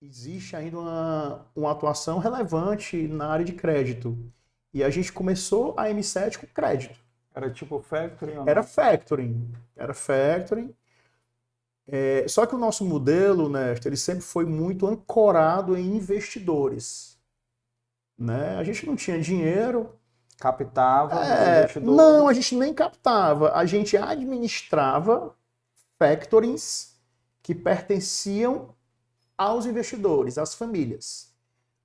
existe ainda uma atuação relevante na área de crédito. E a gente começou a M7 com crédito. Era tipo factoring ou Era não? factoring. Era factoring. Só que o nosso modelo, Néstor, ele sempre foi muito ancorado em investidores, né? A gente não tinha dinheiro. Captava dos investidores. Não, a gente nem captava. A gente administrava factorings que pertenciam aos investidores, às famílias.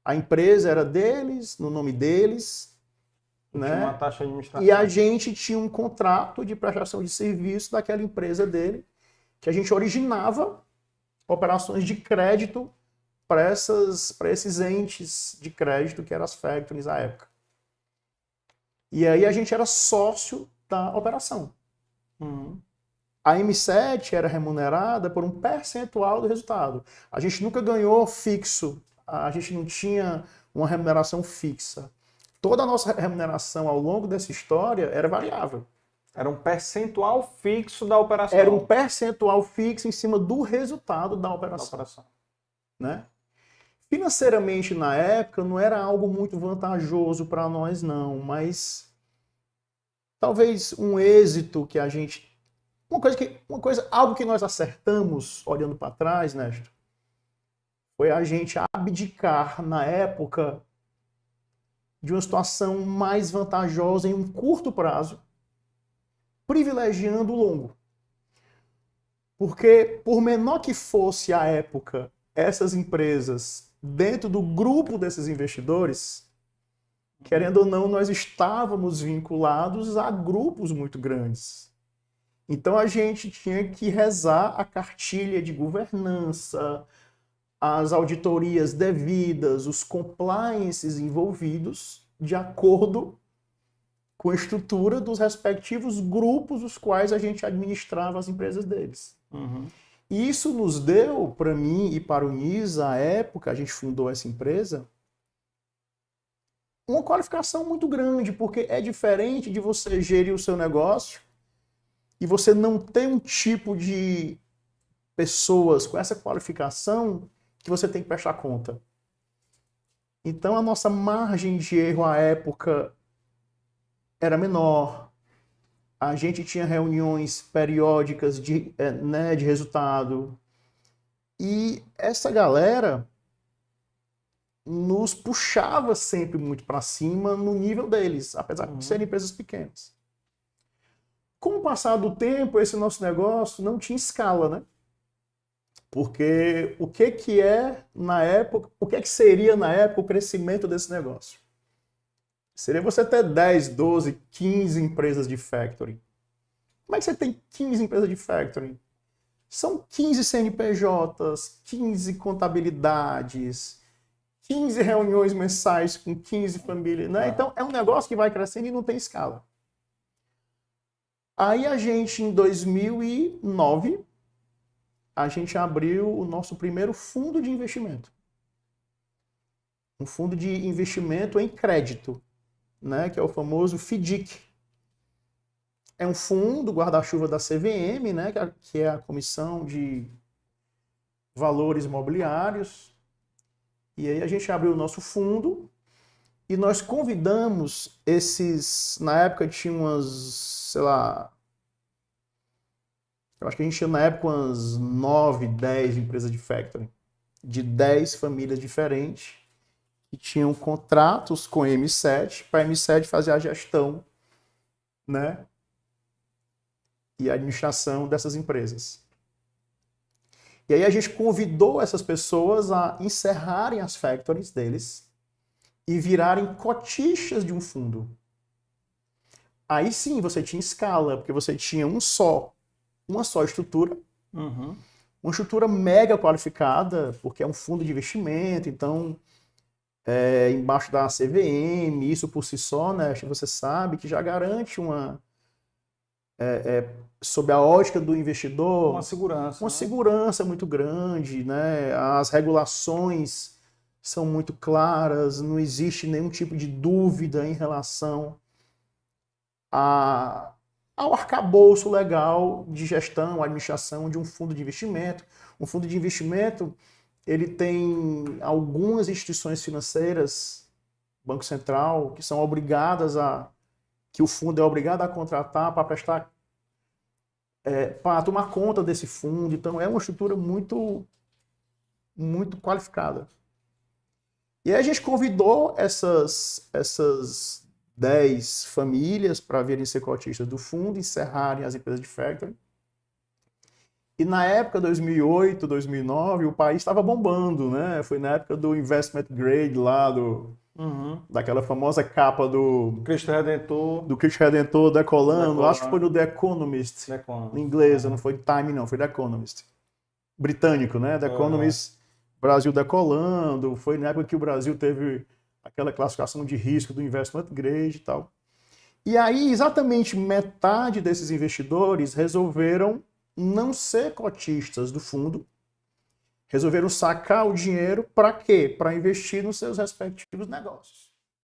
A empresa era deles, no nome deles, Tinha uma né? taxa de administração. E a gente tinha um contrato de prestação de serviço daquela empresa dele, que a gente originava operações de crédito para esses entes de crédito que eram as factories à época. E aí a gente era sócio da operação. A M7 era remunerada por um percentual do resultado. A gente nunca ganhou fixo, a gente não tinha uma remuneração fixa. Toda a nossa remuneração ao longo dessa história era variável. Era um percentual fixo da operação. Era um percentual fixo em cima do resultado da operação. Né? Financeiramente, na época, não era algo muito vantajoso para nós, não, mas talvez um êxito que a gente... algo que nós acertamos olhando para trás, Néstor, foi a gente abdicar, na época, de uma situação mais vantajosa em um curto prazo, privilegiando o longo. Porque, por menor que fosse a época, essas empresas, dentro do grupo desses investidores, querendo ou não, nós estávamos vinculados a grupos muito grandes. Então a gente tinha que rezar a cartilha de governança, as auditorias devidas, os compliances envolvidos, de acordo com a estrutura dos respectivos grupos os quais a gente administrava as empresas deles. E isso nos deu, para mim e para o NISA, à época, a gente fundou essa empresa, uma qualificação muito grande, porque é diferente de você gerir o seu negócio e você não ter um tipo de pessoas com essa qualificação que você tem que prestar conta. Então a nossa margem de erro à época era menor. A gente tinha reuniões periódicas de resultado. E essa galera nos puxava sempre muito para cima no nível deles, apesar de serem empresas pequenas. Com o passar do tempo, esse nosso negócio não tinha escala, né? Porque o que seria na época o crescimento desse negócio? Seria você ter 10, 12, 15 empresas de factoring. Como é que você tem 15 empresas de factoring? São 15 CNPJs, 15 contabilidades, 15 reuniões mensais com 15 famílias, né? Então é um negócio que vai crescendo e não tem escala. Aí a gente, em 2009, a gente abriu o nosso primeiro fundo de investimento. Um fundo de investimento em crédito, né? Que é o famoso FDIC. É um fundo guarda-chuva da CVM, né? Que é a Comissão de Valores Imobiliários. E aí a gente abriu o nosso fundo e nós convidamos esses... Na época tinha umas, sei lá... Eu acho que a gente tinha na época umas 9, 10 empresas de factoring. De 10 famílias diferentes que tinham contratos com a M7 para a M7 fazer a gestão, né? E a administração dessas empresas. E aí a gente convidou essas pessoas a encerrarem as factories deles e virarem cotistas de um fundo. Aí sim você tinha escala, porque você tinha uma só estrutura, uma estrutura mega qualificada, porque é um fundo de investimento, então embaixo da CVM, isso por si só, né, você sabe que já garante sob a ótica do investidor, uma segurança muito grande, né? As regulações são muito claras, não existe nenhum tipo de dúvida em relação ao arcabouço legal de gestão, administração de um fundo de investimento. Um fundo de investimento ele tem algumas instituições financeiras, Banco Central, que são obrigadas que o fundo é obrigado a contratar para prestar, para tomar conta desse fundo. Então, é uma estrutura muito, muito qualificada. E aí a gente convidou essas 10 famílias para virem ser cotistas do fundo, encerrarem as empresas de factoring. E na época, 2008, 2009, o país estava bombando, né? Foi na época do investment grade lá, daquela famosa capa do Cristo Redentor. do Cristo Redentor decolando. Acho que foi no The Economist, em inglês, não foi Time não, foi The Economist. Britânico, né? The Economist, Brasil decolando. Foi na época que o Brasil teve aquela classificação de risco do investment grade e tal. E aí, exatamente metade desses investidores resolveram não ser cotistas do fundo, resolveram sacar o dinheiro para quê? Para investir nos seus respectivos negócios.